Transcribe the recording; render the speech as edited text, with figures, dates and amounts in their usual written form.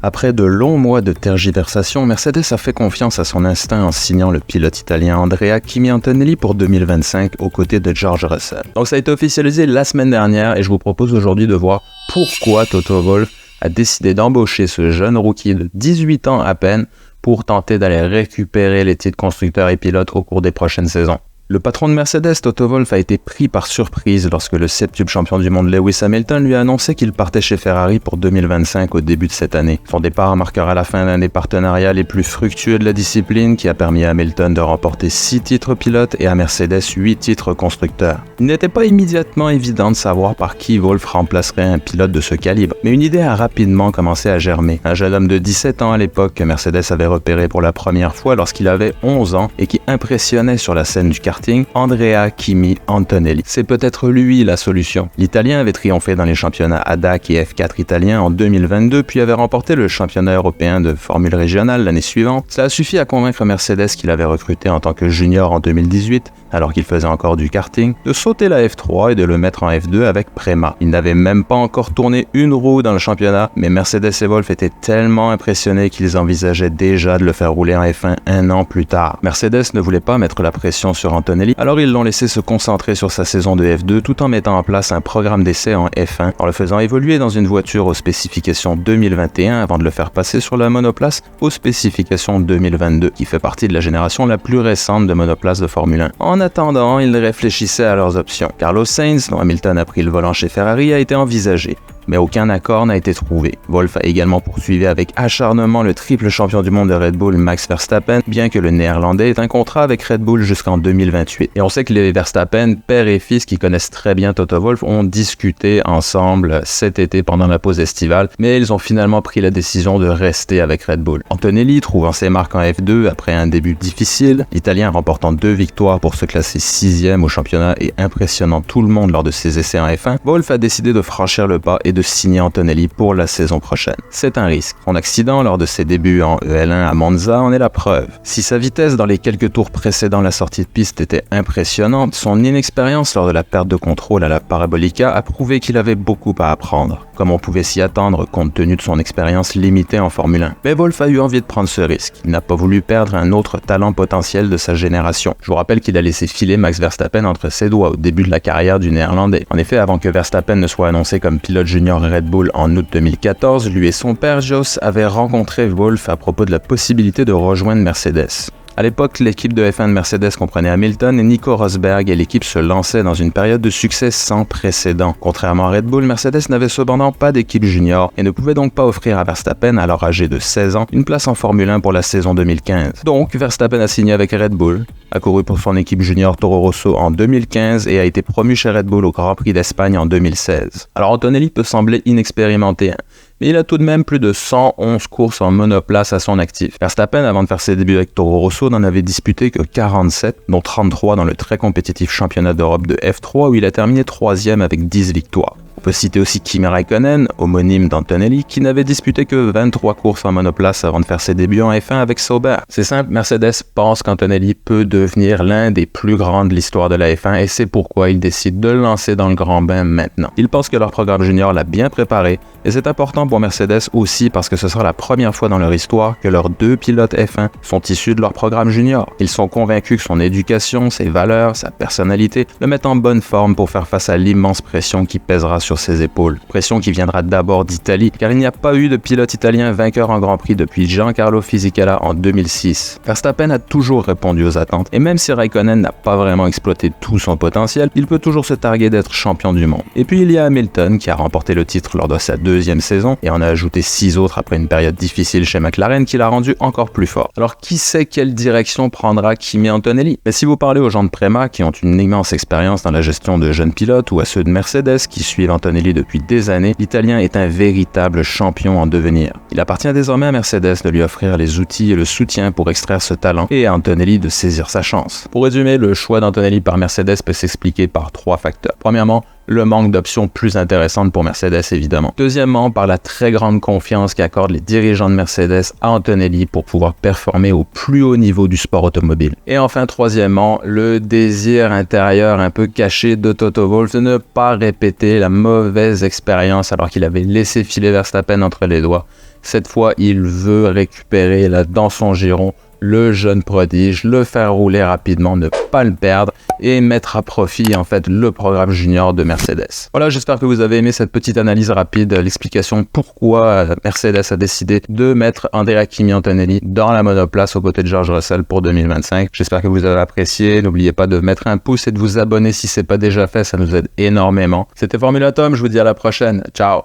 Après de longs mois de tergiversation, Mercedes a fait confiance à son instinct en signant le pilote italien Andrea Kimi Antonelli pour 2025 aux côtés de George Russell. Donc ça a été officialisé la semaine dernière et je vous propose aujourd'hui de voir pourquoi Toto Wolff a décidé d'embaucher ce jeune rookie de 18 ans à peine pour tenter d'aller récupérer les titres constructeurs et pilotes au cours des prochaines saisons. Le patron de Mercedes, Toto Wolff, a été pris par surprise lorsque le septuple champion du monde Lewis Hamilton lui a annoncé qu'il partait chez Ferrari pour 2025 au début de cette année. Son départ marquera la fin d'un des partenariats les plus fructueux de la discipline qui a permis à Hamilton de remporter 6 titres pilotes et à Mercedes 8 titres constructeurs. Il n'était pas immédiatement évident de savoir par qui Wolff remplacerait un pilote de ce calibre, mais une idée a rapidement commencé à germer. Un jeune homme de 17 ans à l'époque que Mercedes avait repéré pour la première fois lorsqu'il avait 11 ans et qui impressionnait sur la scène du karting, Andrea Kimi Antonelli. C'est peut-être lui la solution. L'Italien avait triomphé dans les championnats ADAC et F4 italiens en 2022, puis avait remporté le championnat européen de Formule régionale l'année suivante. Cela a suffi à convaincre Mercedes qu'il avait recruté en tant que junior en 2018, alors qu'il faisait encore du karting, de sauter la F3 et de le mettre en F2 avec Prema. Il n'avait même pas encore tourné une roue dans le championnat, mais Mercedes et Wolff étaient tellement impressionnés qu'ils envisageaient déjà de le faire rouler en F1 un an plus tard. Mercedes ne voulait pas mettre la pression sur Antonelli, alors ils l'ont laissé se concentrer sur sa saison de F2 tout en mettant en place un programme d'essai en F1, en le faisant évoluer dans une voiture aux spécifications 2021 avant de le faire passer sur la monoplace aux spécifications 2022, qui fait partie de la génération la plus récente de monoplaces de Formule 1. En attendant, ils réfléchissaient à leurs options. Carlos Sainz, dont Hamilton a pris le volant chez Ferrari, a été envisagé, mais aucun accord n'a été trouvé. Wolff a également poursuivi avec acharnement le triple champion du monde de Red Bull, Max Verstappen, bien que le néerlandais ait un contrat avec Red Bull jusqu'en 2028. Et on sait que les Verstappen, père et fils qui connaissent très bien Toto Wolff, ont discuté ensemble cet été pendant la pause estivale, mais ils ont finalement pris la décision de rester avec Red Bull. Antonelli, trouvant ses marques en F2 après un début difficile, l'Italien remportant 2 victoires pour se classer 6e au championnat et impressionnant tout le monde lors de ses essais en F1, Wolff a décidé de franchir le pas et de signer Antonelli pour la saison prochaine. C'est un risque. Son accident lors de ses débuts en EL1 à Monza en est la preuve. Si sa vitesse dans les quelques tours précédant la sortie de piste était impressionnante, son inexpérience lors de la perte de contrôle à la Parabolica a prouvé qu'il avait beaucoup à apprendre, comme on pouvait s'y attendre compte tenu de son expérience limitée en Formule 1. Mais Wolff a eu envie de prendre ce risque. Il n'a pas voulu perdre un autre talent potentiel de sa génération. Je vous rappelle qu'il a laissé filer Max Verstappen entre ses doigts au début de la carrière du néerlandais. En effet, avant que Verstappen ne soit annoncé comme pilote junior Red Bull en août 2014, lui et son père Jos avaient rencontré Wolff à propos de la possibilité de rejoindre Mercedes. À l'époque, l'équipe de F1 de Mercedes comprenait Hamilton et Nico Rosberg et l'équipe se lançait dans une période de succès sans précédent. Contrairement à Red Bull, Mercedes n'avait cependant pas d'équipe junior et ne pouvait donc pas offrir à Verstappen, alors âgé de 16 ans, une place en Formule 1 pour la saison 2015. Donc, Verstappen a signé avec Red Bull, a couru pour son équipe junior Toro Rosso en 2015 et a été promu chez Red Bull au Grand Prix d'Espagne en 2016. Alors Antonelli peut sembler inexpérimenté, mais il a tout de même plus de 111 courses en monoplace à son actif. Verstappen, avant de faire ses débuts avec Toro Rosso, n'en avait disputé que 47, dont 33 dans le très compétitif championnat d'Europe de F3 où il a terminé 3e avec 10 victoires. On peut citer aussi Kimi Räikkönen, homonyme d'Antonelli, qui n'avait disputé que 23 courses en monoplace avant de faire ses débuts en F1 avec Sauber. C'est simple, Mercedes pense qu'Antonelli peut devenir l'un des plus grands de l'histoire de la F1 et c'est pourquoi ils décident de le lancer dans le grand bain maintenant. Ils pensent que leur programme junior l'a bien préparé et c'est important pour Mercedes aussi parce que ce sera la première fois dans leur histoire que leurs 2 pilotes F1 sont issus de leur programme junior. Ils sont convaincus que son éducation, ses valeurs, sa personnalité le mettent en bonne forme pour faire face à l'immense pression qui pèsera sur ses épaules. Pression qui viendra d'abord d'Italie, car il n'y a pas eu de pilote italien vainqueur en Grand Prix depuis Giancarlo Fisichella en 2006. Verstappen a toujours répondu aux attentes, et même si Räikkönen n'a pas vraiment exploité tout son potentiel, il peut toujours se targuer d'être champion du monde. Et puis il y a Hamilton qui a remporté le titre lors de sa 2e saison, et en a ajouté 6 autres après une période difficile chez McLaren qui l'a rendu encore plus fort. Alors qui sait quelle direction prendra Kimi Antonelli? Mais si vous parlez aux gens de Prema qui ont une immense expérience dans la gestion de jeunes pilotes, ou à ceux de Mercedes qui suivent Antonelli depuis des années, l'Italien est un véritable champion en devenir. Il appartient désormais à Mercedes de lui offrir les outils et le soutien pour extraire ce talent et à Antonelli de saisir sa chance. Pour résumer, le choix d'Antonelli par Mercedes peut s'expliquer par 3 facteurs. Premièrement, le manque d'options plus intéressantes pour Mercedes évidemment. Deuxièmement, par la très grande confiance qu'accordent les dirigeants de Mercedes à Antonelli pour pouvoir performer au plus haut niveau du sport automobile. Et enfin, troisièmement, le désir intérieur un peu caché de Toto Wolff de ne pas répéter la mauvaise expérience alors qu'il avait laissé filer Verstappen entre les doigts Cette fois, il veut récupérer là dans son giron le jeune prodige, le faire rouler rapidement, ne pas le perdre et mettre à profit en fait le programme junior de Mercedes. Voilà, j'espère que vous avez aimé cette petite analyse rapide, l'explication pourquoi Mercedes a décidé de mettre Andrea Kimi Antonelli dans la monoplace aux côtés de George Russell pour 2025. J'espère que vous avez apprécié. N'oubliez pas de mettre un pouce et de vous abonner si ce n'est pas déjà fait, ça nous aide énormément. C'était Formula Tom, je vous dis à la prochaine. Ciao!